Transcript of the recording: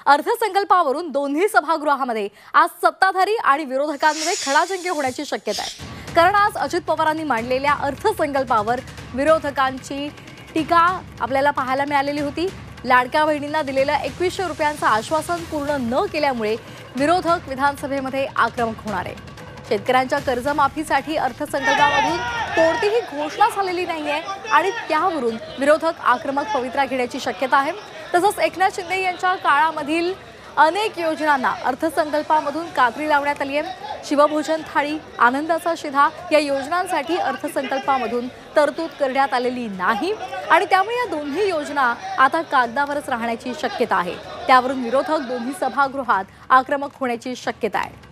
अर्थसंकल्पावरून दोन्ही सभागृहामध्ये आज सत्ताधारी आणि विरोधकांमध्ये खडाजंगी होण्याची शक्यता आहे। कारण आज अजित पवारांनी मांडलेल्या अर्थसंकल्पावर विरोधकांची टीका आपल्याला पाहायला मिळालेली होती। लाडक्या बहिणींना दिलेलं 2100 रुपयांचं आश्वासन पूर्ण न केल्यामुळे विरोधक विधानसभेमध्ये आक्रमक होणार आहे। शेतकऱ्यांच्या कर्जमाफीसाठी अर्थसंकल्पामधून कोणतीही घोषणा झालेली नाहीये आणि त्यावरून विरोधक आक्रमक पवित्रा घेण्याची शक्यता आहे। तसंच एकनाथ शिंदे यांच्या काळामधील अनेक योजनांना अर्थसंकल्पामधून कात्री लावण्यात आली आहे। शिवभोजन थाळी, आनंदाचा शिधा या योजनांसाठी अर्थसंकल्पामधून तरतूद करण्यात आलेली नाही आणि त्यामुळे या दोन्ही योजना आता कागदावरच राहण्याची शक्यता आहे। त्यावरून विरोधक दोन्ही सभागृहात आक्रमक होण्याची शक्यता आहे।